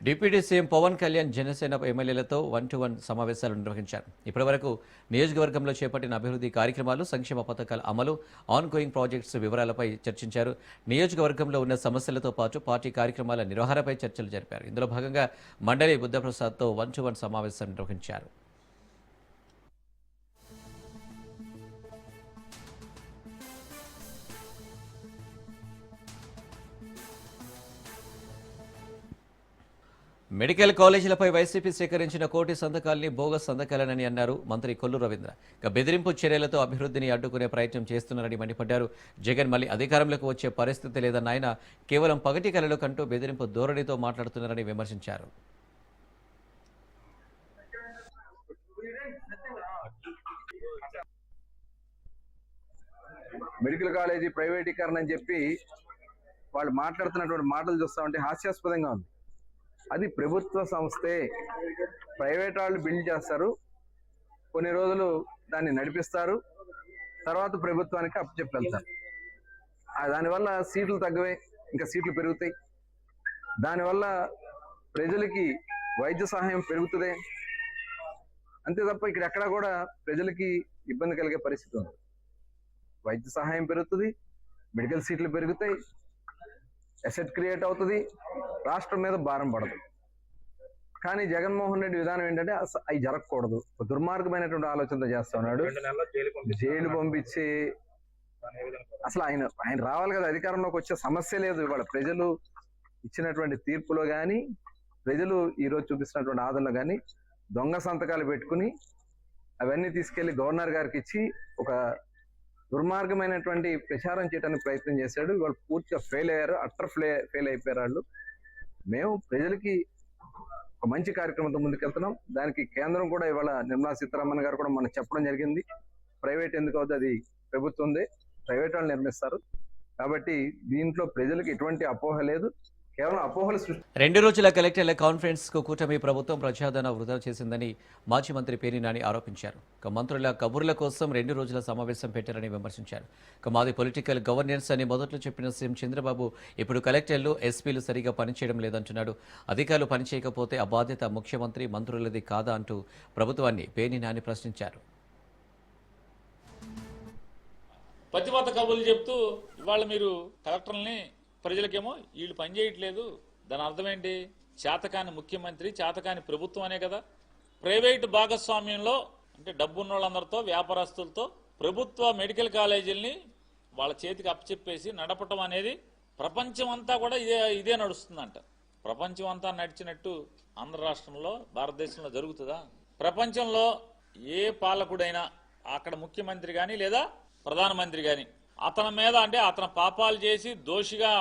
Deputy CM Pawan Kalyan Janasena ఎమ్మెల్యేలతో 1-to-1 సమావేశాలు నిర్వహించారు. ఇప్పటివరకు నియోజకవర్గంలో చేపట్టిన అభివృద్ధి కార్యక్రమాలు, సంక్షేమ పథకాల అమలు, ఆన్గోయింగ్ ప్రాజెక్ట్స్ వివరాలపై చర్చించారు. నియోజకవర్గంలో ఉన్న సమస్యలతో పాటు పార్టీ కార్యక్రమాల నిర్వహణపై చర్చలు జరిపారు. ఇందులో భాగంగా మండలి బుద్ధప్రసాద్తో 1-to-1 సమావేశం నిర్వహించారు. మెడికల్ కాలేజీలపై వైసీపీ సేకరించిన కోటి సంతకాల్ని బోగస్ సంతకాలనని అన్నారు మంత్రి కొల్లు రవీంద్ర. బెదిరింపు చర్యలతో అభివృద్ధిని అడ్డుకునే ప్రయత్నం చేస్తున్నారని మండిపడ్డారు. జగన్ మళ్లీ అధికారంలోకి వచ్చే పరిస్థితి లేదన్న ఆయన కేవలం పగటి కలలో కంటూ బెదిరింపు ధోరణితో మాట్లాడుతున్నారని విమర్శించారు. మెడికల్ కాలేజీ ప్రైవేటీకరణ అని చెప్పి వాళ్ళు మాట్లాడుతున్నటువంటి మాటలు చూస్తా ఉంటే హాస్యాస్పదంగా ఉంది. అది ప్రభుత్వ సంస్థే, ప్రైవేట్ వాళ్ళు బిల్డ్ చేస్తారు, కొన్ని రోజులు దాన్ని నడిపిస్తారు, తర్వాత ప్రభుత్వానికి అప్పచెప్పి వెళ్తారు. దానివల్ల సీట్లు తగ్గవే, ఇంకా సీట్లు పెరుగుతాయి. దానివల్ల ప్రజలకి వైద్య సహాయం పెరుగుతుంది, అంతే తప్ప ఇక్కడ ఎక్కడా కూడా ప్రజలకి ఇబ్బంది కలిగే పరిస్థితి ఉంది. వైద్య సహాయం పెరుగుతుంది, మెడికల్ సీట్లు పెరుగుతాయి, అసెట్ క్రియేట్ అవుతుంది, రాష్ట్రం మీద భారం పడదు. కానీ జగన్మోహన్ రెడ్డి విధానం ఏంటంటే అవి జరగకూడదు, దుర్మార్గమైనటువంటి ఆలోచనతో చేస్తా ఉన్నాడు. జైలు పంపించి అసలు ఆయన రావాలి కదా, అధికారంలోకి వచ్చే సమస్య లేదు. ఇవాళ ప్రజలు ఇచ్చినటువంటి తీర్పులో కానీ, ప్రజలు ఈరోజు చూపిస్తున్నటువంటి ఆదరణలో కానీ దొంగ సంతకాలు పెట్టుకుని అవన్నీ తీసుకెళ్లి గవర్నర్ గారికి ఇచ్చి ఒక దుర్మార్గమైనటువంటి ప్రచారం చేయడానికి ప్రయత్నం చేశాడు. ఇవాళ పూర్తిగా ఫెయిల్ అయ్యారు, అట్టర్ ఫెయిల్ అయిపోయారు వాళ్ళు. మేము ప్రజలకి ఒక మంచి కార్యక్రమంతో ముందుకెళ్తున్నాం. దానికి కేంద్రం కూడా ఇవాళ నిర్మలా సీతారామన్ గారు కూడా మనం చెప్పడం జరిగింది, ప్రైవేట్ ఎందుకు అవుతుంది, అది ప్రభుత్వందే, ప్రైవేట్ వాళ్ళు నిర్మిస్తారు. కాబట్టి దీంట్లో ప్రజలకు ఎటువంటి అపోహ లేదు, కేవలం అపోహలు సృష్టి. 2 రోజుల కలెక్టర్ల కాన్ఫరెన్స్ కు కూటమి ప్రభుత్వం ప్రజాదరణ వృధా చేసిందని మాజీ మంత్రి పేర్ని నాని ఆరోపించారు. మంత్రుల కబుర్ల కోసం 2 రోజుల సమావేశం పెట్టారని విమర్శించారు. మాది పొలిటికల్ గవర్నెన్స్ అని మొదట్లో చెప్పిన సీఎం చంద్రబాబు ఇప్పుడు కలెక్టర్లు, ఎస్పీలు సరిగా పనిచేయడం లేదంటున్నాడు. అధికారులు పనిచేయకపోతే ఆ బాధ్యత ముఖ్యమంత్రి, మంత్రులది కాదా అంటూ ప్రభుత్వాన్ని పేర్ని నాని ప్రశ్నించారు. పతిపాత కబుర్లు చెప్తూ ఇవాళ మీరు కలెక్టర్లని ప్రజలకేమో వీళ్ళు పనిచేయట్లేదు, దాని అర్థం ఏంటి? చేతకాని ముఖ్యమంత్రి, చేతకాని ప్రభుత్వం అనే కదా. ప్రైవేటు భాగస్వామ్యంలో అంటే డబ్బున్న వాళ్ళందరితో, వ్యాపారస్తులతో ప్రభుత్వ మెడికల్ కాలేజీలని వాళ్ళ చేతికి అప్పచెప్పేసి నడపటం అనేది ప్రపంచం అంతా కూడా ఇదే నడుస్తుందంట. ప్రపంచం అంతా నడిచినట్టు ఆంధ్ర రాష్ట్రంలో, భారతదేశంలో జరుగుతుందా? ప్రపంచంలో ఏ పాలకుడైనా అక్కడ ముఖ్యమంత్రి కానీ లేదా ప్రధానమంత్రి కానీ అతని మీద అంటే అతను పాపాలు చేసి దోషిగా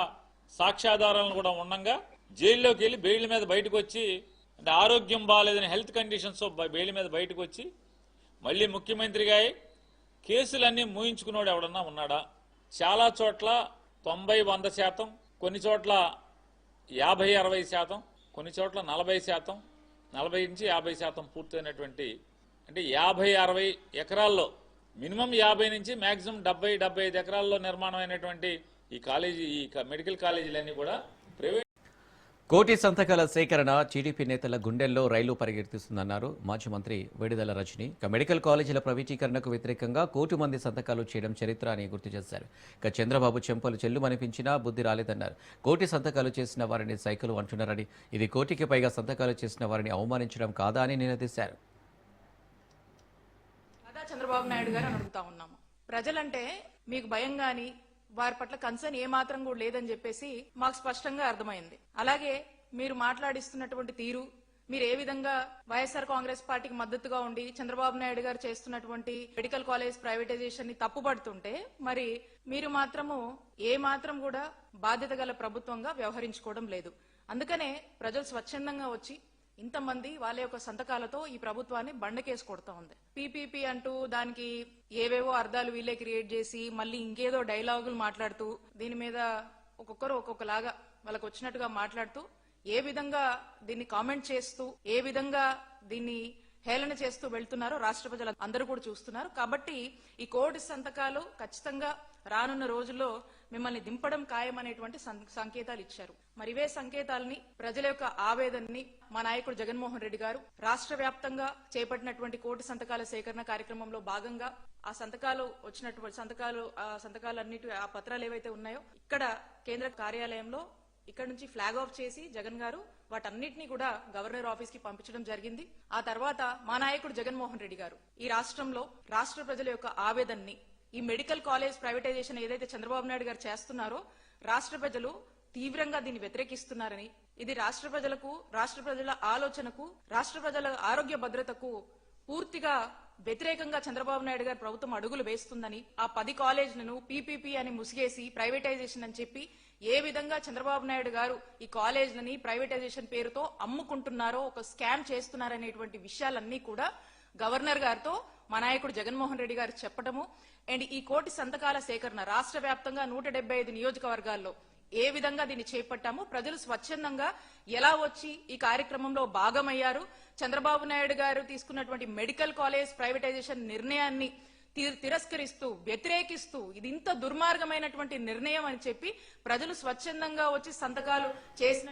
సాక్ష్యాధారాలను కూడా ఉండగా జైల్లోకి వెళ్ళి బెయిల్ మీద బయటకు వచ్చి, అంటే ఆరోగ్యం బాగాలేదని హెల్త్ కండిషన్స్ బెయిల్ మీద బయటకు వచ్చి మళ్ళీ ముఖ్యమంత్రిగా కేసులన్నీ మూయించుకున్నాడు ఎవడన్నా ఉన్నాడా? చాలా చోట్ల 90-100%, కొన్ని చోట్ల 50-60%, కొన్ని చోట్ల 40%, 40 నుంచి 50% పూర్తయినటువంటి, అంటే 50-60 ఎకరాల్లో మినిమం 50 నుంచి మాక్సిమం 70-75 ఎకరాల్లో నిర్మాణం అయినటువంటి ఈ కాలేజీ, ఈ మెడికల్ కాలేజీలన్నీ కూడా ప్రైవేట్. కోటి సంతకాల సేకరణ టీడీపీ నేతల గుండెల్లో రైలు పరిగెత్తిస్తుందన్నారు మాజీ మంత్రి విడుదల రజని. మెడికల్ కాలేజీల ప్రైవేటీకరణకు వ్యతిరేకంగా 1 కోటి మంది సంతకాలు చేయడం చరిత్ర అని గుర్తు చేశారు. చంద్రబాబు చెంపలు చెల్లుమనిపించినా బుద్ధి రాలేదన్నారు. 1 కోటి సంతకాలు చేసిన వారిని సైకిల్ అంటున్నారని, ఇది 1 కోటికి పైగా సంతకాలు చేసిన వారిని అవమానించడం కాదా అని నిలదీశారు. చంద్రబాబు నాయుడు గారు అని అడుగుతా ఉన్నాము. ప్రజలంటే మీకు భయం గాని, వారి పట్ల కన్సర్న్ ఏ మాత్రం కూడా లేదని చెప్పేసి మాకు స్పష్టంగా అర్థమైంది. అలాగే మీరు మాట్లాడిస్తున్నటువంటి తీరు, మీరు ఏ విధంగా వైఎస్ఆర్ కాంగ్రెస్ పార్టీకి మద్దతుగా ఉండి చంద్రబాబు నాయుడు గారు చేస్తున్నటువంటి మెడికల్ కాలేజ్ ప్రైవేటైజేషన్ ని తప్పుపడుతుంటే, మరి మీరు మాత్రము ఏ మాత్రం కూడా బాధ్యత గల ప్రభుత్వంగా వ్యవహరించుకోవడం లేదు. అందుకనే ప్రజలు స్వచ్ఛందంగా వచ్చి ఇంతమంది వాళ్ళ యొక్క సంతకాలతో ఈ ప్రభుత్వాన్ని బండకేసి కొడతా ఉంది. పీపీపీ అంటూ దానికి ఏవేవో అర్థాలు వీళ్ళే క్రియేట్ చేసి మళ్ళీ ఇంకేదో డైలాగులు మాట్లాడుతూ దీని మీద ఒక్కొక్కరు ఒక్కొక్కలాగా వాళ్ళకు వచ్చినట్టుగా మాట్లాడుతూ ఏ విధంగా దీన్ని కామెంట్ చేస్తూ, ఏ విధంగా దీన్ని హేళన చేస్తూ వెళ్తున్నారో రాష్ట్ర ప్రజలు అందరూ కూడా చూస్తున్నారు. కాబట్టి ఈ 1 కోటి సంతకాలు ఖచ్చితంగా రానున్న రోజుల్లో మిమ్మల్ని దింపడం ఖాయమనేటువంటి సంకేతాలు ఇచ్చారు. మరి ఇవే సంకేతాలని ప్రజల యొక్క ఆవేదనని మా నాయకుడు జగన్మోహన్ రెడ్డి గారు రాష్ట్ర వ్యాప్తంగా చేపట్టినటువంటి కోటి సంతకాల సేకరణ కార్యక్రమంలో భాగంగా ఆ సంతకాలు వచ్చినటువంటి సంతకాలన్నిటి ఆ పత్రాలు ఏవైతే ఉన్నాయో ఇక్కడ కేంద్ర కార్యాలయంలో ఇక్కడ నుంచి ఫ్లాగ్ ఆఫ్ చేసి జగన్ గారు వాటన్నిటిని కూడా గవర్నర్ ఆఫీస్ కి పంపించడం జరిగింది. ఆ తర్వాత మా నాయకుడు జగన్మోహన్ రెడ్డి గారు ఈ రాష్ట్రంలో రాష్ట్ర ప్రజల యొక్క ఆవేదనని ఈ మెడికల్ కాలేజ్ ప్రైవేటైజేషన్ ఏదైతే చంద్రబాబు నాయుడు గారు చేస్తున్నారో రాష్ట్ర ప్రజలు తీవ్రంగా దీన్ని వ్యతిరేకిస్తున్నారని, ఇది రాష్ట్ర ప్రజల ఆలోచనకు, రాష్ట్ర ప్రజల ఆరోగ్య భద్రతకు పూర్తిగా వ్యతిరేకంగా చంద్రబాబు నాయుడు గారు ప్రభుత్వం అడుగులు వేస్తుందని, ఆ 10 కాలేజీలను పీపీపీ అని ముసిగేసి ప్రైవేటైజేషన్ అని చెప్పి ఏ విధంగా చంద్రబాబు నాయుడు గారు ఈ కాలేజీలని ప్రైవేటైజేషన్ పేరుతో అమ్ముకుంటున్నారో, ఒక స్కామ్ చేస్తున్నారనేటువంటి విషయాలన్నీ కూడా గవర్నర్ గారితో మా నాయకుడు జగన్మోహన్ రెడ్డి గారు చెప్పడము అండ్ ఈ కోటి సంతకాల సేకరణ రాష్ట్ర వ్యాప్తంగా 175 నియోజకవర్గాల్లో ఏ విధంగా దీన్ని చేపట్టామో ప్రజలు స్వచ్ఛందంగా ఎలా వచ్చి ఈ కార్యక్రమంలో భాగమయ్యారు, చంద్రబాబు నాయుడు గారు తీసుకున్నటువంటి మెడికల్ కాలేజ్ ప్రైవేటైజేషన్ నిర్ణయాన్ని తిరస్కరిస్తూ వ్యతిరేకిస్తూ ఇది ఇంత దుర్మార్గమైనటువంటి నిర్ణయం అని చెప్పి ప్రజలు స్వచ్ఛందంగా వచ్చి సంతకాలు చేసిన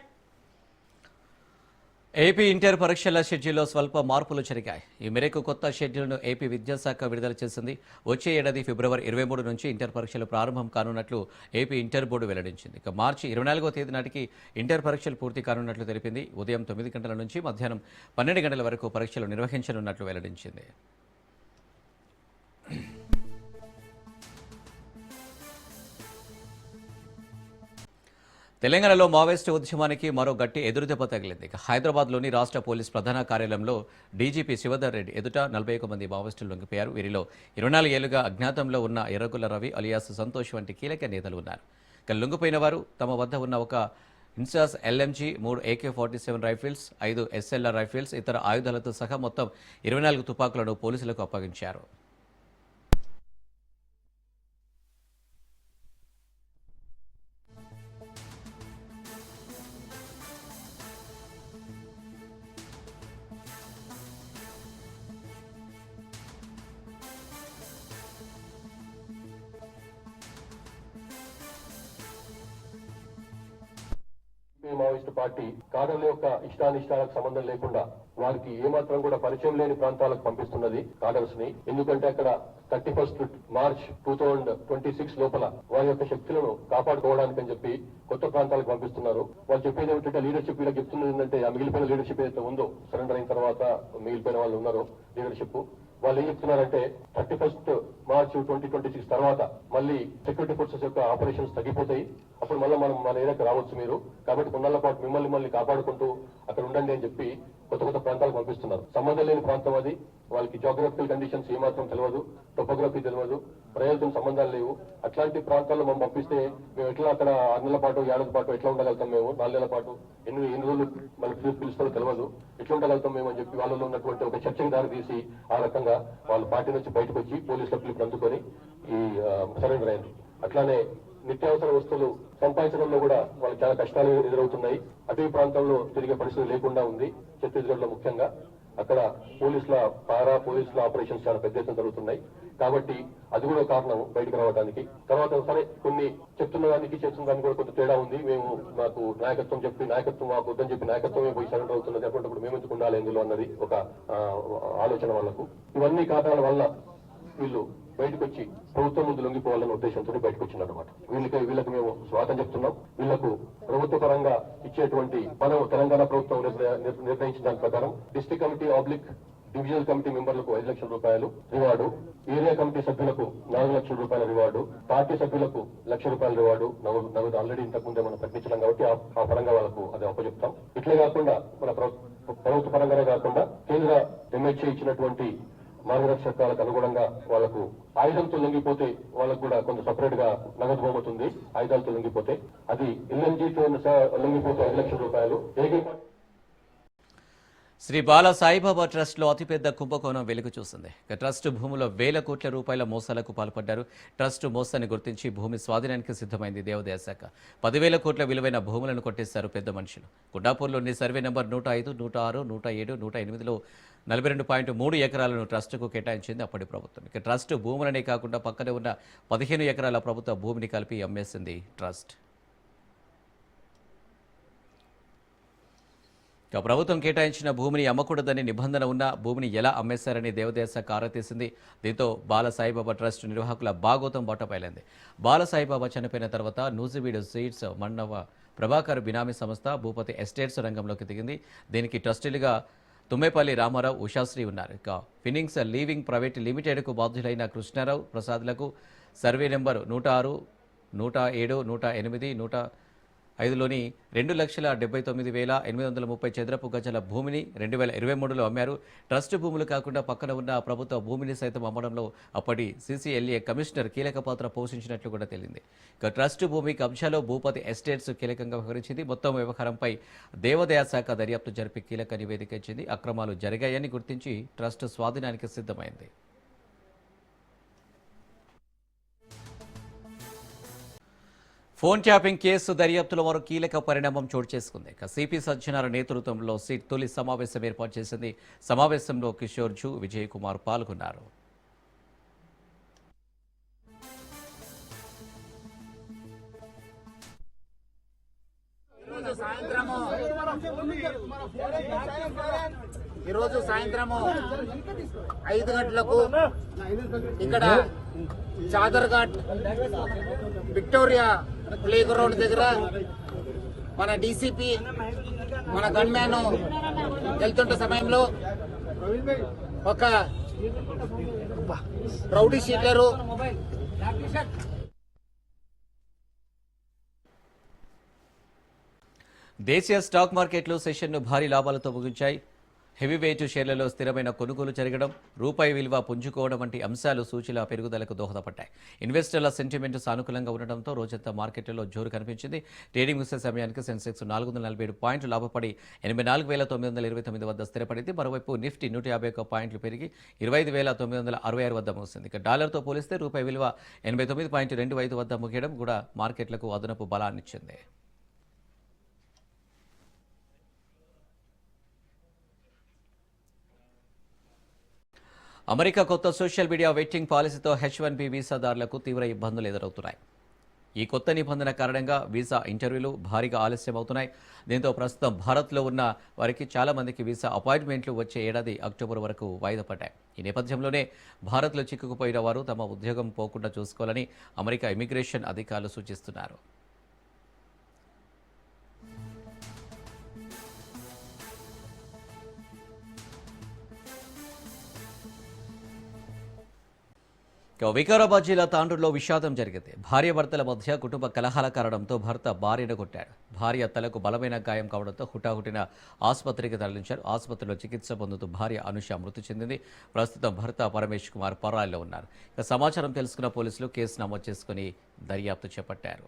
ఏపీ ఇంటర్ పరీక్షల షెడ్యూల్లో స్వల్ప మార్పులు జరిగాయి. ఈ మేరకు కొత్త షెడ్యూల్ను ఏపీ విద్యాశాఖ విడుదల చేసింది. వచ్చే ఏడాది ఫిబ్రవరి 23 నుంచి ఇంటర్ పరీక్షలు ప్రారంభం కానున్నట్లు ఏపీ ఇంటర్ బోర్డు వెల్లడించింది. ఇక మార్చి 24వ తేదీ నాటికి ఇంటర్ పరీక్షలు పూర్తి కానున్నట్లు తెలిపింది. ఉదయం 9 గంటల నుంచి మధ్యాహ్నం 12 గంటల వరకు పరీక్షలు నిర్వహించనున్నట్లు వెల్లడించింది. తెలంగాణలో మావోయిస్టు ఉద్యమానికి మరో గట్టి ఎదురుదెబ్బ తగిలింది. హైదరాబాద్లోని రాష్ట్ర పోలీస్ ప్రధాన కార్యాలయంలో డీజీపీ శివధర్ రెడ్డి ఎదుట 41 మంది మావోయిస్టులు లొంగిపోయారు. వీరిలో 24 ఏళ్లుగా అజ్ఞాతంలో ఉన్న ఎర్రగుల్ల రవి అలియాస్ సంతోష్ వంటి కీలక నేతలు ఉన్నారు. ఇక లొంగిపోయిన వారు తమ వద్ద ఉన్న ఒక INSAS LMG, 3 AK-47 rifles, 5 SLR rifles, ఇతర ఆయుధాలతో సహా మొత్తం 24 తుపాకులను పోలీసులకు అప్పగించారు. మావోయిస్టు పార్టీ కాడర్ల యొక్క ఇష్టానిష్టాలకు సంబంధం లేకుండా వారికి ఏమాత్రం కూడా పరిచయం లేని ప్రాంతాలకు పంపిస్తున్నది కాడర్స్ ని. ఎందుకంటే అక్కడ 31 మార్చ్ 2026 లోపల వారి యొక్క శక్తులను కాపాడుకోవడానికి అని చెప్పి కొత్త ప్రాంతాలకు పంపిస్తున్నారు. వాళ్ళు చెప్పేది ఏమిటంటే లీడర్షిప్ వీళ్ళకి చెప్తున్నది ఏంటంటే ఆ మిగిలిపోయిన లీడర్షిప్ ఏదైతే ఉందో సరెండర్ అయిన తర్వాత మిగిలిపోయిన వాళ్ళు ఉన్నారో లీడర్షిప్ వాళ్ళు ఏం చెప్తున్నారంటే 31 మార్చ్ 2026 తర్వాత మళ్ళీ సెక్యూరిటీ ఫోర్సెస్ యొక్క ఆపరేషన్స్ తగ్గిపోతాయి, అప్పుడు మళ్ళీ మనం మన ఏరియాకి రావచ్చు మీరు, కాబట్టి కొన్నాళ్ళ పాటు మిమ్మల్ని కాపాడుకుంటూ అక్కడ ఉండండి అని చెప్పి కొత్త ప్రాంతాలకు పంపిస్తున్నారు. సంబంధం లేని ప్రాంతం అది. వాళ్ళకి జియోగ్రఫికల్ కండిషన్స్ ఏమాత్రం తెలియదు, టోపోగ్రఫీ తెలియదు, ప్రజలతో సంబంధాలు లేవు. అట్లాంటి ప్రాంతాల్లో మనం పంపిస్తే మేము ఎట్లా అక్కడ 6 నెలల పాటు 7 నెలల పాటు ఎట్లా ఉండగలుగుతాం, మేము 4 నెలల పాటు ఎన్ని రోజులు మనకి పిలుస్తారో తెలియదు, ఎట్లా ఉండగలుగుతాం మేము అని చెప్పి వాళ్ళలో ఉన్నటువంటి ఒక చర్చకి దారి తీసి ఆ రకంగా వాళ్ళు పార్టీ నుంచి బయటకు వచ్చి పోలీసుల పిలుపు అందుకొని ఈ సరెండర్ అయింది. అట్లానే నిత్యావసర వస్తువులు సంపాదించడంలో కూడా వాళ్ళకి చాలా కష్టాలు ఎదురవుతున్నాయి. అటవీ ప్రాంతంలో తిరిగే పరిస్థితి లేకుండా ఉంది. ఛత్తీస్గఢ్ లో ముఖ్యంగా అక్కడ పోలీసుల ఆపరేషన్స్ చాలా పెద్ద ఎత్తున జరుగుతున్నాయి. కాబట్టి అది కూడా కారణం బయటకు రావడానికి. తర్వాత సరే కొన్ని చెప్తున్న దానికి చేస్తున్న దానికి కూడా కొంత తేడా ఉంది. మేము మాకు నాయకత్వం మాకు వద్దని చెప్పి నాయకత్వమే పోయి సరెండర్ అవుతున్నది, అటువంటిప్పుడు మేము ఎందుకు ఉండాలి ఇందులో అన్నది ఒక ఆలోచన వాళ్ళకు. ఇవన్నీ కారణాల వల్ల వీళ్ళు బయటకు వచ్చి ప్రభుత్వం ముందు లొంగిపోవాలన్న ఉద్దేశంతో బయటకు వచ్చిందన్నమాట. వీళ్ళకి మేము స్వాగతం చెప్తున్నాం. వీళ్లకు ప్రభుత్వ పరంగా ఇచ్చేటువంటి మనం తెలంగాణ ప్రభుత్వం నిర్ణయించిన దాని ప్రకారం డిస్ట్రిక్ట్ కమిటీ డివిజనల్ కమిటీ మెంబర్లకు 5 లక్షల రూపాయలు రివార్డు, ఏరియా కమిటీ సభ్యులకు 4 లక్షల రూపాయల రివార్డు, పార్టీ సభ్యులకు 1 లక్ష రూపాయల రివార్డు నగదు ఆల్రెడీ ఇంతకుముందే మనం ప్రకటించడం కాబట్టి ఆ పరంగా వాళ్ళకు అది అప్పచెప్తాం. ఇట్లే కాకుండా మన ప్రభుత్వ పరంగానే కాకుండా కేంద్ర MHA ఇచ్చినటువంటి మార్గదర్శకాలకు అనుగుణంగా వాళ్లకు ఆయుధంతో లొంగిపోతే వాళ్ళకు కూడా కొంత సపరేట్ గా నగదు బహుమతుంది. ఆయుధాలతో లొంగిపోతే అది ఎల్ఎంజీతో లొంగిపోతే 5 లక్షల రూపాయలు. శ్రీ బాల సాయిబాబా ట్రస్ట్లో అతిపెద్ద కుంభకోణం వెలుగు చూసింది. ట్రస్ట్ భూమిలో వేల కోట్ల రూపాయల మోసాలకు పాల్పడ్డారు. ట్రస్ట్ మోసాన్ని గుర్తించి భూమి స్వాధీనానికి సిద్ధమైంది దేవాదాయ శాఖ. 10,000 కోట్ల విలువైన భూములను కొట్టేశారు పెద్ద మనుషులు. గుడ్డాపూర్లోని సర్వే నెంబర్ 105, 106, 107, 108లో 42.3 ఎకరాలను ట్రస్టుకు కేటాయించింది అప్పటి ప్రభుత్వం. ఇక ట్రస్ట్ భూములనే కాకుండా పక్కనే ఉన్న 15 ఎకరాల ప్రభుత్వ భూమిని కలిపి అమ్మేసింది ట్రస్ట్. ఇక ప్రభుత్వం కేటాయించిన భూమిని అమ్మకూడదని నిబంధన ఉన్న భూమిని ఎలా అమ్మేశారని దేవదేశ కారతీసింది. దీంతో బాలసాయిబాబా ట్రస్ట్ నిర్వాహకుల బాగోతం బట్టపైలింది. బాలసాయిబాబా చనిపోయిన తర్వాత నూజివీడు సీడ్స్ మన్నవ ప్రభాకర్ బినామీ సంస్థ భూపతి ఎస్టేట్స్ రంగంలోకి దిగింది. దీనికి ట్రస్టీలుగా తుమ్మేపల్లి రామారావు, ఉషాశ్రీ ఉన్నారు. ఇక ఫినింగ్స్ లీవింగ్ ప్రైవేట్ లిమిటెడ్కు బాధ్యులైన కృష్ణారావు ప్రసాద్లకు సర్వే నెంబర్ 106, 107, 108, 105లోని 2,79,830 చదరపు గజాల భూమిని 2023లో అమ్మారు. ట్రస్ట్ భూములు కాకుండా పక్కన ఉన్న ప్రభుత్వ భూమిని సైతం అమ్మడంలో అప్పటి సీసీఎల్ఏ కమిషనర్ కీలక పాత్ర పోషించినట్లు కూడా తేలింది. ఇక ట్రస్ట్ భూమి కబ్జాలో భూపతి ఎస్టేట్స్ కీలకంగా వ్యవహరించింది. మొత్తం వ్యవహారంపై దేవాదాయ శాఖ దర్యాప్తు జరిపి కీలక నివేదిక ఇచ్చింది. అక్రమాలు జరిగాయని గుర్తించి ట్రస్ట్ స్వాధీనానికి సిద్ధమైంది. ఫోన్ ట్యాపింగ్ కేసు దర్యాప్తులో మరో కీలక పరిణామం చోటు చేసుకుంది. సిపి సజ్జనార్ నేతృత్వంలో సిట్ తొలి సమావేశం ఏర్పాటు చేసింది. సమావేశంలో కిషోర్ జూ, విజయ్ కుమార్ పాల్గొన్నారు. ఈరోజు సాయంత్రము 5 గంటలకు ఇక్కడ చాదర్ఘాట్ విక్టోరియా ప్లే గ్రౌండ్ దగ్గర మన డీసీపీ మన గన్మ్యాన్ వెళ్తుంటే సమయంలో ఒక రౌడీ షీటరు దేశీయ స్టాక్ మార్కెట్లు సెషన్ను భారీ లాభాలతో ముగించాయి. హెవీవెయిట్ షేర్లలో స్థిరమైన కొనుగోలు జరగడం, రూపాయి విలువ పుంజుకోవడం వంటి అంశాలు సూచీల పెరుగుదలకు దోహదపడ్డాయి. ఇన్వెస్టర్ల సెంటిమెంట్ సానుకూలంగా ఉండడంతో రోజంతా మార్కెట్లలో జోరు కనిపించింది. ట్రేడింగ్ ముగిసే సమయానికి సెన్సెక్స్ 447 పాయింట్లు లాభపడి 84,929 వద్ద స్థిరపడింది. మరోవైపు నిఫ్టీ 151 పాయింట్లు పెరిగి 25,966 వద్ద ముగిసింది. ఇక డాలర్తో పోలిస్తే రూపాయి విలువ 89.25 వద్ద ముగియడం కూడా మార్కెట్లకు అదనపు బలాన్నిచ్చింది. అమెరికా కొత్త సోషల్ మీడియా వెట్టింగ్ పాలసీతో H1B వీసాదారులకు తీవ్ర ఇబ్బందులు ఎదురవుతున్నాయి. ఈ కొత్త నిబంధన కారణంగా వీసా ఇంటర్వ్యూలు భారీగా ఆలస్యం అవుతున్నాయి. దీంతో ప్రస్తుతం భారత్లో ఉన్న వారికి చాలా మందికి వీసా అపాయింట్మెంట్లు వచ్చే ఏడాది అక్టోబర్ వరకు వాయిదా పడ్డాయి. ఈ నేపథ్యంలోనే భారత్లో చిక్కుకుపోయిన వారు తమ ఉద్యోగం పోకుండా చూసుకోవాలని అమెరికా ఇమిగ్రేషన్ అధికారులు సూచిస్తున్నారు. వికారాబాద్ జిల్లా తాండూరులో విషాదం జరిగింది. భార్యాభర్తల మధ్య కుటుంబ కలహాల కారణంతో భర్త భార్యను కొట్టాడు. భార్య తలకు బలమైన గాయం కావడంతో హుటాహుటిన ఆసుపత్రికి తరలించారు. ఆసుపత్రిలో చికిత్స పొందుతూ భార్య అనుష మృతి చెందింది. ప్రస్తుతం భర్త పరమేష్ కుమార్ పరారీలో ఉన్నారు. ఇక సమాచారం తెలుసుకున్న పోలీసులు కేసు నమోదు చేసుకుని దర్యాప్తు చేపట్టారు.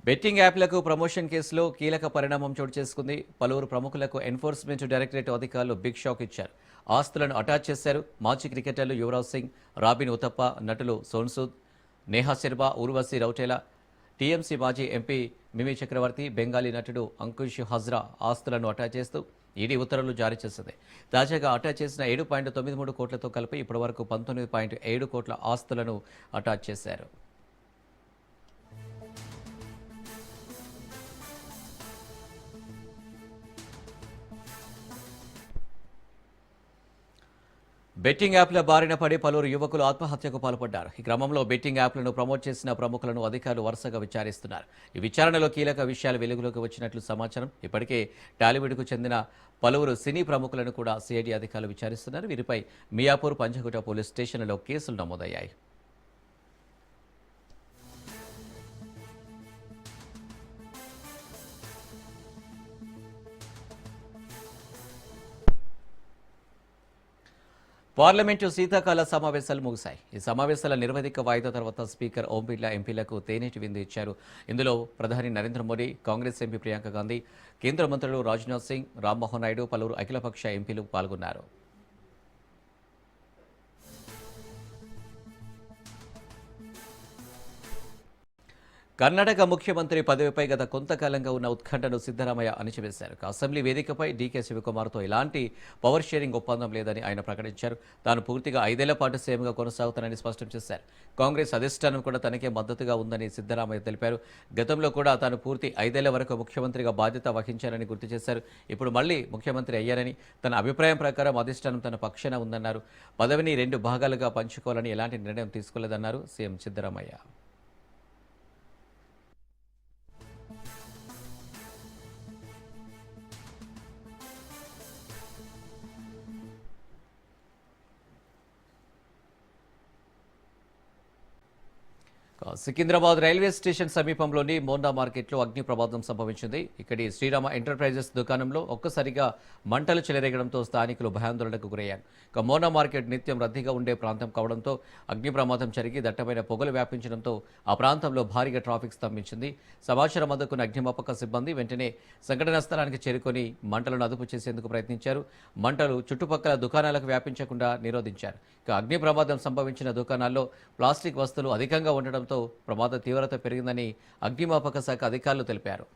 బెట్టింగ్ యాప్లకు ప్రమోషన్ కేసులో కీలక పరిణామం చోటు చేసుకుంది. పలువురు ప్రముఖులకు ఎన్ఫోర్స్మెంట్ డైరెక్టరేట్ అధికారులు బిగ్ షాక్ ఇచ్చారు. ఆస్తులను అటాచ్ చేశారు. మాజీ క్రికెటర్లు యువరాజ్ సింగ్, రాబిన్ ఉతప్ప, నటులు సోన్సూద్, నేహా శర్మా, ఊర్వశి రౌటేలా, టీఎంసీ మాజీ ఎంపీ మిమి చక్రవర్తి, బెంగాలీ నటుడు అంకుష్ హజ్రా ఆస్తులను అటాచ్ చేస్తూ ఈడీ ఉత్తర్వులు జారీ చేసింది. తాజాగా అటాచ్ చేసిన 7.93 కోట్లతో కలిపి ఇప్పటివరకు 19.7 కోట్ల ఆస్తులను అటాచ్ చేశారు. బెట్టింగ్ యాప్ల బారిన పడి పలువురు యువకులు ఆత్మహత్యకు పాల్పడ్డారు. ఈ క్రమంలో బెట్టింగ్ యాప్లను ప్రమోట్ చేసిన ప్రముఖులను అధికారులు వరుసగా విచారిస్తున్నారు. ఈ విచారణలో కీలక విషయాలు వెలుగులోకి వచ్చినట్లు సమాచారం. ఇప్పటికే టాలీవుడ్కు చెందిన పలువురు సినీ ప్రముఖులను కూడా సిఐడి అధికారులు విచారిస్తున్నారు. వీరిపై మియాపూర్, పంజగుట్ట పోలీస్ స్టేషన్లలో కేసులు నమోదయ్యాయి. పార్లమెంటు శీతాకాల సమావేశాలు ముగిశాయి. ఈ సమావేశాల నిర్వధిక వాయిదా తర్వాత స్పీకర్ ఓం బిర్లా ఎంపీలకు తేనెటి విందు ఇచ్చారు. ఇందులో ప్రధాని నరేంద్ర మోడీ, కాంగ్రెస్ ఎంపీ ప్రియాంక గాంధీ, కేంద్ర మంత్రులు రాజ్నాథ్ సింగ్, రామ్మోహన్ నాయుడు, పలువురు అఖిలపక్ష ఎంపీలు పాల్గొన్నారు. కర్ణాటక ముఖ్యమంత్రి పదవిపై గత కొంతకాలంగా ఉన్న ఉత్కంఠను సిద్ధరామయ్య అణిచివేశారు. అసెంబ్లీ వేదికపై డీకే శివకుమార్తో ఎలాంటి పవర్ షేరింగ్ ఒప్పందం లేదని ఆయన ప్రకటించారు. తాను పూర్తిగా 5 ఏళ్ల పాటు సీఎంగా కొనసాగుతానని స్పష్టం చేశారు. కాంగ్రెస్ అధిష్టానం కూడా తనకే మద్దతుగా ఉందని సిద్ధరామయ్య తెలిపారు. గతంలో కూడా తాను పూర్తి 5 ఏళ్ల వరకు ముఖ్యమంత్రిగా బాధ్యత వహించారని గుర్తు చేశారు. ఇప్పుడు మళ్లీ ముఖ్యమంత్రి అయ్యారని, తన అభిప్రాయం ప్రకారం అధిష్టానం తన పక్షాన ఉందన్నారు. పదవిని 2 భాగాలుగా పంచుకోవాలని ఎలాంటి నిర్ణయం తీసుకోలేదన్నారు CM Siddaramaiah. Secunderabad railway station సమీపంలోని మోండా మార్కెట్లో అగ్ని ప్రమాదం సంభవించింది. ఇక్కడి శ్రీరామ ఎంటర్ప్రైజెస్ దుకాణంలో ఒక్కసారిగా మంటలు చెలరేగడంతో స్థానికులు భయాందోళనకు గురయ్యారు. మోండా మార్కెట్ నిత్యం రద్దీగా ఉండే ప్రాంతం కావడంతో అగ్ని ప్రమాదం జరిగి దట్టమైన పొగలు వ్యాపించడంతో ఆ ప్రాంతంలో భారీగా ట్రాఫిక్ స్తంభించింది. సమాచారం అందుకున్న అగ్నిమాపక సిబ్బంది వెంటనే సంఘటనా స్థలానికి చేరుకొని మంటలను అదుపు చేసేందుకు ప్రయత్నించారు. మంటలు చుట్టుపక్కల దుకాణాలకు వ్యాపించకుండా నిరోధించారు. అగ్ని ప్రమాదం సంభవించిన దుకాణాల్లో ప్లాస్టిక్ వస్తువులు అధికంగా ఉండడంతో ప్రమాద తీవ్రత పెరిగిందని అగ్నిమాపక శాఖ అధికారులు తెలిపారు.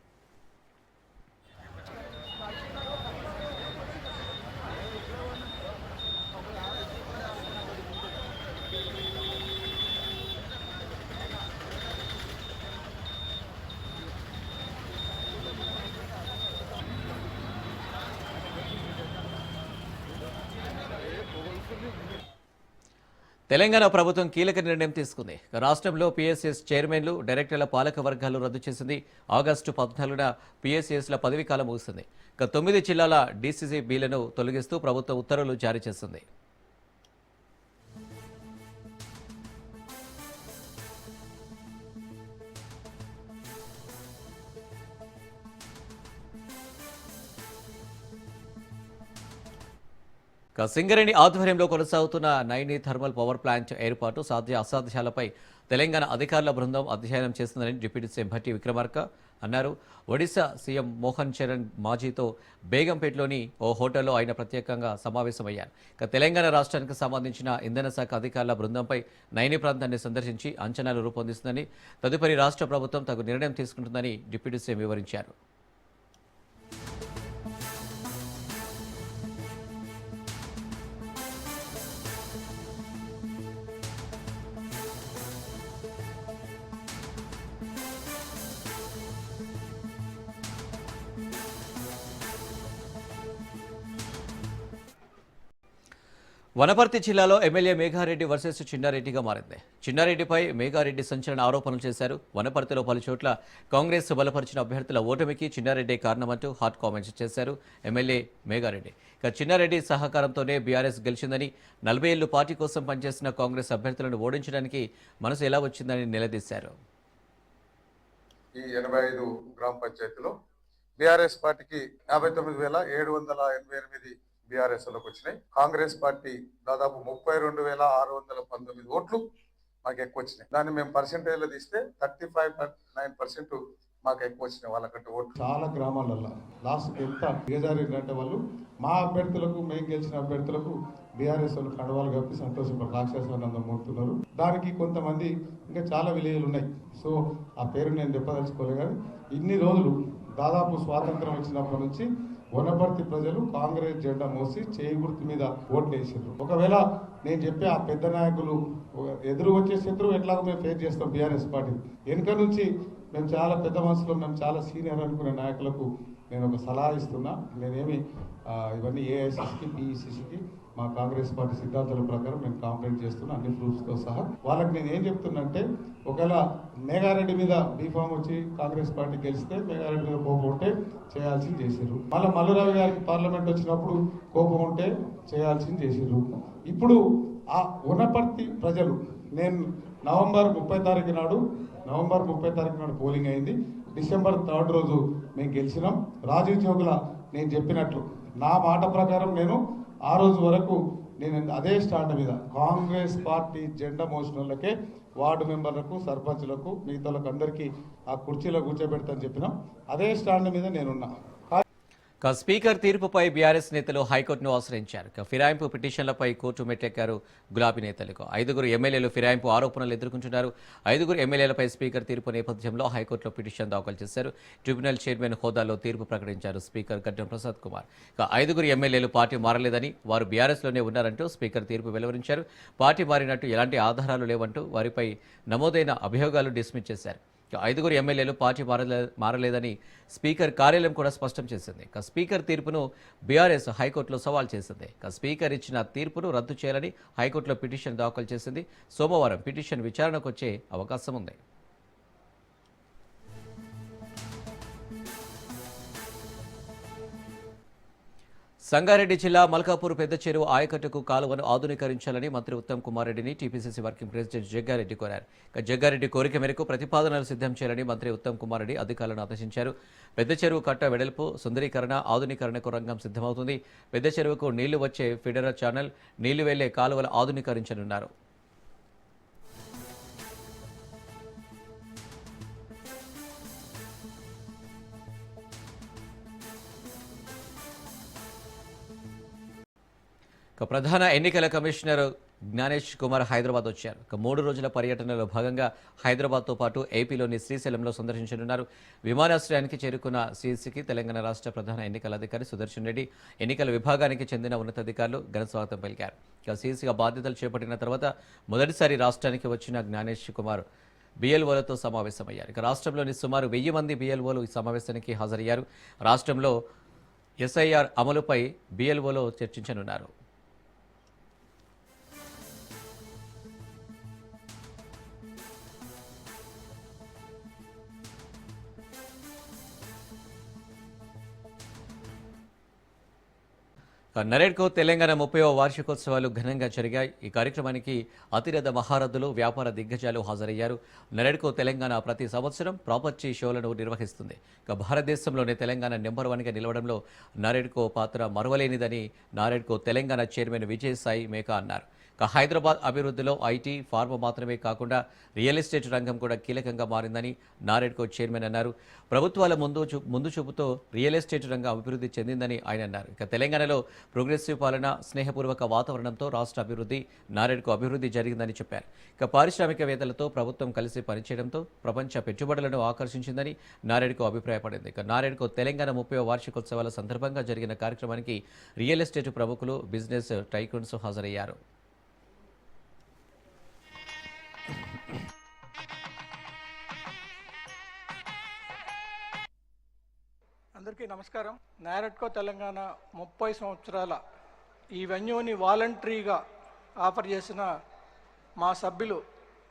తెలంగాణ ప్రభుత్వం కీలక నిర్ణయం తీసుకుంది. రాష్ట్రంలో పీఎస్ఎస్ చైర్మన్లు, డైరెక్టర్ల పాలక వర్గాలు రద్దు చేసింది. ఆగస్టు 14న పీఎస్ఎస్ల పదవీ కాలం ముగిసింది. 9 జిల్లాల డీసీసీబీలను తొలగిస్తూ ప్రభుత్వం ఉత్తర్వులు జారీ చేసింది. సింగరేణి ఆధ్వర్యంలో కొనసాగుతున్న నైని థర్మల్ పవర్ ప్లాంట్ ఏర్పాటు సాధ్య అసాధ్యాలపై తెలంగాణ అధికారుల బృందం అధ్యయనం చేస్తుందని డిప్యూటీ సీఎం భట్టి విక్రమార్క అన్నారు. ఒడిశా సీఎం మోహన్ చరణ్ మాజీతో బేగంపేటలోని ఓ హోటల్లో ఆయన ప్రత్యేకంగా సమావేశమయ్యారు. తెలంగాణ రాష్ట్రానికి సంబంధించిన ఇంధన శాఖ అధికారుల బృందంపై నైని ప్రాంతాన్ని సందర్శించి అంచనాలు రూపొందిస్తుందని, తదుపరి రాష్ట్ర ప్రభుత్వం తగు నిర్ణయం తీసుకుంటుందని డిప్యూటీ సీఎం వివరించారు. వనపర్తి జిల్లాలో ఎమ్మెల్యే మేఘారెడ్డి వర్సెస్ చిన్నారెడ్డిగా మారింది. చిన్నారెడ్డిపై మేఘారెడ్డి సంచలన ఆరోపణలు చేశారు. వనపర్తిలో పలుచోట్ల కాంగ్రెస్ బలపరిచిన అభ్యర్థుల ఓటమికి చిన్నారెడ్డి కారణమంటూ హాట్ కామెంట్స్ చేశారు ఎమ్మెల్యే మేఘారెడ్డి. చిన్నారెడ్డి సహకారంతోనే బీఆర్ఎస్ గెలిచిందని, 40 ఏళ్లు పార్టీ కోసం పనిచేసిన కాంగ్రెస్ అభ్యర్థులను ఓడించడానికి మనసు ఎలా వచ్చిందని నిలదీశారు. ఈ 85 గ్రామ పంచాయతీలో బీఆర్ఎస్ పార్టీకి 59,788 బీఆర్ఎస్లోకి వచ్చినాయి. కాంగ్రెస్ పార్టీ దాదాపు 32,619 ఓట్లు మాకు ఎక్కువ వచ్చినాయి. దాన్ని మేము పర్సెంటేజ్లో తీస్తే 35.9% మాకు ఎక్కువ వచ్చినాయి వాళ్ళకంటే ఓట్లు. చాలా గ్రామాలలో లాస్ట్ ఎంత దిగజారిందంటే వాళ్ళు మా అభ్యర్థులకు, మేము గెలిచిన అభ్యర్థులకు బీఆర్ఎస్ వాళ్ళు కండవాలు కప్పి సంతోషపడి రాక్షసానందం మూడుతున్నారు. దానికి కొంతమంది ఇంకా చాలా విలేజ్లు ఉన్నాయి. సో ఆ పేరు నేను చెప్పదలుచుకోలే. కానీ ఇన్ని రోజులు దాదాపు స్వాతంత్రం వచ్చినప్పటి నుంచి వనపర్తి ప్రజలు కాంగ్రెస్ జెండా మోసి చేయి గుర్తు మీద ఓట్లు వేసారు. ఒకవేళ నేను చెప్పే ఆ పెద్ద నాయకులు ఎదురు వచ్చే శత్రువు ఎట్లాగో మేము ఫేస్ చేస్తాం బీఆర్ఎస్ పార్టీ. వెనుక నుంచి మేము చాలా పెద్ద మనసులో, మేము చాలా సీనియర్ అనుకునే నాయకులకు నేను ఒక సలహా ఇస్తున్నా. నేనేమి ఇవన్నీ ఏఐసిసికి, పిఈసిసికి మా కాంగ్రెస్ పార్టీ సిద్ధాంతాల ప్రకారం నేను కాంప్లైంట్ చేస్తున్నా, అన్ని ప్రూఫ్స్తో సహా. వాళ్ళకి నేను ఏం చెప్తున్నంటే, ఒకవేళ మేఘారెడ్డి మీద బీఫామ్ వచ్చి కాంగ్రెస్ పార్టీ గెలిస్తే మేఘారెడ్డి మీద కోపం ఉంటే చేయాల్సింది చేసిర్రు. మళ్ళీ మల్లురావు గారికి పార్లమెంట్ వచ్చినప్పుడు కోపం ఉంటే చేయాల్సింది చేసిర్రు. ఇప్పుడు ఆ వనపర్తి ప్రజలు, నేను నవంబర్ 30 తారీఖు నాడు పోలింగ్ అయింది. డిసెంబర్ 3 రోజు మేము గెలిచినాం. రాజీవ్ చౌక్ల నేను చెప్పినట్లు నా మాట ప్రకారం నేను ఆ రోజు వరకు నేను అదే స్టాండ్ మీద కాంగ్రెస్ పార్టీ జెండా మోసిన వాళ్ళకే వార్డు మెంబర్లకు సర్పంచ్లకు మిగతాలకు అందరికీ ఆ కుర్చీలో కూర్చోబెడతాను చెప్పినాం. అదే స్టాండ్ మీద నేనున్నా. స్పీకర్ తీర్పుపై బీఆర్ఎస్ నేతలు హైకోర్టును ఆశ్రయించారు. ఫిరాయింపు పిటిషన్లపై కోర్టు మెట్టెక్కారు గులాబీ నేతలకు. 5 ఎమ్మెల్యేలు ఫిరాయింపు ఆరోపణలు ఎదుర్కొంటున్నారు. 5 ఎమ్మెల్యేలపై స్పీకర్ తీర్పు నేపథ్యంలో హైకోర్టులో పిటిషన్ దాఖలు చేశారు. ట్రిబ్యునల్ చైర్మన్ హోదాలో తీర్పు ప్రకటించారు స్పీకర్ గడ్డం ప్రసాద్ కుమార్. 5 ఎమ్మెల్యేలు పార్టీ మారలేదని, వారు బీఆర్ఎస్లోనే ఉన్నారంటూ స్పీకర్ తీర్పు వెలువరించారు. పార్టీ మారినట్టు ఎలాంటి ఆధారాలు లేవంటూ వారిపై నమోదైన అభియోగాలు డిస్మిస్ చేశారు. 5 ఎమ్మెల్యేలు పార్టీ మారలేదని స్పీకర్ కార్యాలయం కూడా స్పష్టం చేసింది. స్పీకర్ తీర్పును బీఆర్ఎస్ హైకోర్టులో సవాల్ చేసింది. స్పీకర్ ఇచ్చిన తీర్పును రద్దు చేయాలని హైకోర్టులో పిటిషన్ దాఖలు చేసింది. సోమవారం పిటిషన్ విచారణకు వచ్చే అవకాశం ఉంది. సంగారెడ్డి జిల్లా మల్కాపూర్ పెద్ద చెరువు ఆయకట్టుకు కాలువను ఆధునీకరించాలని మంత్రి ఉత్తమ్ కుమార్ రెడ్డిని టీపీసీసీ వర్కింగ్ ప్రెసిడెంట్ జగ్గారెడ్డి కోరారు. జగ్గారెడ్డి కోరిక మేరకు ప్రతిపాదనలు సిద్ధం చేయాలని మంత్రి ఉత్తమ్ కుమార్ రెడ్డి అధికారులను ఆదేశించారు. పెద్ద చెరువు కట్ట వెడల్పు, సుందరీకరణ, ఆధునీకరణకు రంగం సిద్ధమవుతుంది. పెద్ద చెరువుకు నీళ్లు వచ్చే ఫిడరల్ ఛానల్, నీళ్లు వెళ్లే కాలువలు ఆధునీకరించనున్నారు. ప్రధాన ఎన్నికల కమిషనర్ జ్ఞానేష్ కుమార్ హైదరాబాద్ వచ్చారు. 3 రోజుల పర్యటనలో భాగంగా హైదరాబాద్తో పాటు ఏపీలోని శ్రీశైలంలో సందర్శించనున్నారు. విమానాశ్రయానికి చేరుకున్న సీఈసీకి తెలంగాణ రాష్ట్ర ప్రధాన ఎన్నికల అధికారి సుదర్శన్ రెడ్డి, ఎన్నికల విభాగానికి చెందిన ఉన్నతాధికారులు ఘన స్వాగతం పలికారు. సీఈసీగా బాధ్యతలు చేపట్టిన తర్వాత మొదటిసారి రాష్ట్రానికి వచ్చిన జ్ఞానేష్ కుమార్ బీఎల్ఓలతో సమావేశమయ్యారు. రాష్ట్రంలోని సుమారు 1000 మంది బీఎల్ఓలు ఈ సమావేశానికి హాజరయ్యారు. రాష్ట్రంలో ఎస్ఐఆర్ అమలుపై బీఎల్ఓలో చర్చించనున్నారు. నరేడ్కో తెలంగాణ 30వ వార్షికోత్సవాలు ఘనంగా జరిగాయి. ఈ కార్యక్రమానికి అతిరథ మహారథులు, వ్యాపార దిగ్గజాలు హాజరయ్యారు. నరేడ్కో తెలంగాణ ప్రతి సంవత్సరం ప్రాపర్టీ షోలను నిర్వహిస్తుంది. భారతదేశంలోనే తెలంగాణ నెంబర్ 1గా నిలవడంలో నరేడ్కో పాత్ర మరువలేనిదని నరేడ్కో తెలంగాణ చైర్మన్ విజయసాయి మేకా అన్నారు. హైదరాబాద్ అభివృద్ధిలో ఐటీ, ఫార్మా మాత్రమే కాకుండా రియల్ ఎస్టేట్ రంగం కూడా కీలకంగా మారిందని నారెడ్కో చైర్మన్ అన్నారు. ప్రభుత్వాల ముందు చూపుతో రియల్ ఎస్టేట్ రంగం అభివృద్ధి చెందిందని ఆయన అన్నారు. తెలంగాణలో ప్రోగ్రెసివ్ పాలన, స్నేహపూర్వక వాతావరణంతో రాష్ట్ర అభివృద్ధి, నారెడ్కో అభివృద్ధి జరిగిందని చెప్పారు. పారిశ్రామికవేత్తలతో ప్రభుత్వం కలిసి పనిచేయడంతో ప్రపంచ పెట్టుబడులను ఆకర్షించిందని నారెడ్కో అభిప్రాయపడింది. నారెడ్కో తెలంగాణ 30వ వార్షికోత్సవాల సందర్భంగా జరిగిన కార్యక్రమానికి రియల్ ఎస్టేట్ ప్రముఖులు, బిజినెస్ టైకూన్స్ హాజరయ్యారు. అందరికీ నమస్కారం. నారెడ్కో తెలంగాణ 30 సంవత్సరాల ఈ వెన్యూని వాలంటరీగా ఆఫర్ చేసిన మా సభ్యులు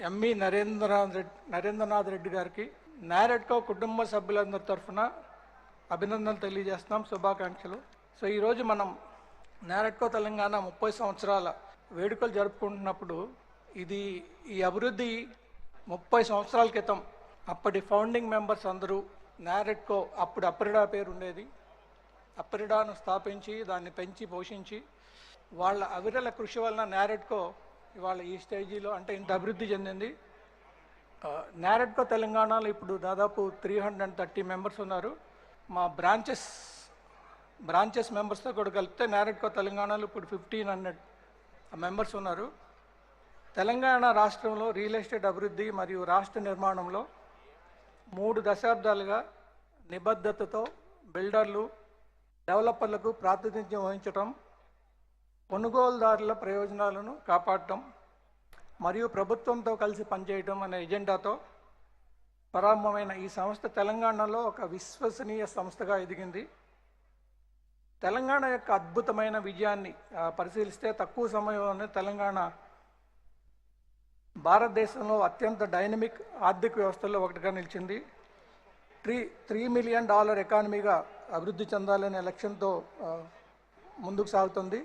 ఎంఈ నరేంద్రనాథ్ రెడ్డి గారికి, నారెడ్కో కుటుంబ సభ్యులందరి తరఫున అభినందనలు తెలియజేస్తున్నాం, శుభాకాంక్షలు. సో ఈరోజు మనం నారెడ్కో తెలంగాణ 30 సంవత్సరాల వేడుకలు జరుపుకుంటున్నప్పుడు ఈ అభివృద్ధి 30 సంవత్సరాల క్రితం అప్పటి ఫౌండింగ్ మెంబర్స్ అందరూ నారెడ్కో, అప్పుడు అప్రిడా పేరు ఉండేది, అప్రిడాను స్థాపించి దాన్ని పెంచి పోషించి వాళ్ళ అవిరల కృషి వలన నారెడ్కో ఇవాళ ఈ స్టేజీలో అంటే ఇంత అభివృద్ధి చెందింది. నారెడ్కో తెలంగాణలో ఇప్పుడు దాదాపు 330 మెంబర్స్ ఉన్నారు. మా బ్రాంచెస్ మెంబర్స్తో కూడా కలిపితే నారెడ్కో తెలంగాణలో ఇప్పుడు 1500 మెంబర్స్ ఉన్నారు. తెలంగాణ రాష్ట్రంలో రియల్ ఎస్టేట్ అభివృద్ధి మరియు రాష్ట్ర నిర్మాణంలో 3 దశాబ్దాలుగా నిబద్ధతతో బిల్డర్లు, డెవలపర్లకు ప్రాతినిధ్యం వహించటం, కొనుగోలుదారుల ప్రయోజనాలను కాపాడటం మరియు ప్రభుత్వంతో కలిసి పనిచేయడం అనే ఎజెండాతో ప్రారంభమైన ఈ సంస్థ తెలంగాణలో ఒక విశ్వసనీయ సంస్థగా ఎదిగింది. తెలంగాణ యొక్క అద్భుతమైన విజయాన్ని పరిశీలిస్తే తక్కువ సమయంలోనే తెలంగాణ భారతదేశంలో అత్యంత డైనమిక్ ఆర్థిక వ్యవస్థల్లో ఒకటిగా నిలిచింది. $3 మిలియన్ ఎకానమీగా అభివృద్ధి చెందాలనే లక్ష్యంతో ముందుకు సాగుతుంది.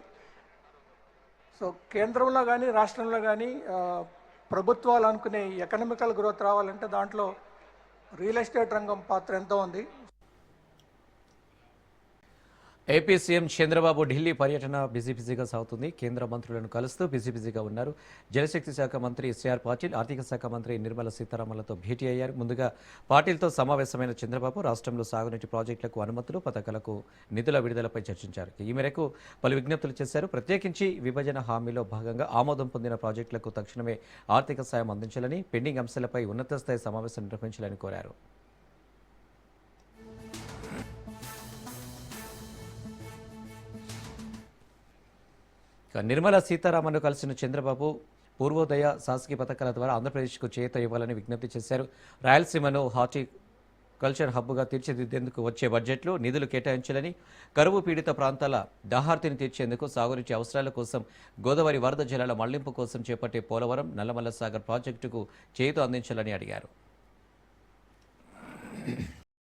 సో కేంద్రంలో కానీ రాష్ట్రంలో కానీ ప్రభుత్వాలు అనుకునే ఎకనామికల్ గ్రోత్ రావాలంటే దాంట్లో రియల్ ఎస్టేట్ రంగం పాత్ర ఎంతో ఉంది. ఏపీ సీఎం చంద్రబాబు ఢిల్లీ పర్యటన బిజీగా సాగుతుంది. కేంద్ర మంత్రులను కలుస్తూ బిజీగా ఉన్నారు. జలశక్తి శాఖ మంత్రి సిఆర్ పాటిల్, ఆర్థిక శాఖ మంత్రి నిర్మలా సీతారామన్లతో భేటీ అయ్యారు. ముందుగా పాటిల్తో సమావేశమైన చంద్రబాబు రాష్ట్రంలో సాగునీటి ప్రాజెక్టులకు అనుమతులు, పథకాలకు నిధుల విడుదలపై చర్చించారు. ఈ మేరకు పలు విజ్ఞప్తులు చేశారు. ప్రత్యేకించి విభజన హామీలో భాగంగా ఆమోదం పొందిన ప్రాజెక్టులకు తక్షణమే ఆర్థిక సాయం అందించాలని, పెండింగ్ అంశాలపై ఉన్నత స్థాయి సమావేశం నిర్వహించాలని కోరారు. నిర్మలా సీతారామన్ను కలిసిన చంద్రబాబు పూర్వోదయ శాసకీయ పథకాల ద్వారా ఆంధ్రప్రదేశ్కు చేయూత ఇవ్వాలని విజ్ఞప్తి చేశారు. రాయలసీమను హార్టికల్చర్ హబ్గా తీర్చిదిద్దేందుకు వచ్చే బడ్జెట్లో నిధులు కేటాయించాలని, కరువు పీడిత ప్రాంతాల దాహార్తిని తీర్చేందుకు, సాగునీటి అవసరాల కోసం, గోదావరి వరద జలాల మళ్లింపు కోసం చేపట్టే పోలవరం, నల్లమల్ల సాగర్ ప్రాజెక్టుకు చేయూత అందించాలని అడిగారు.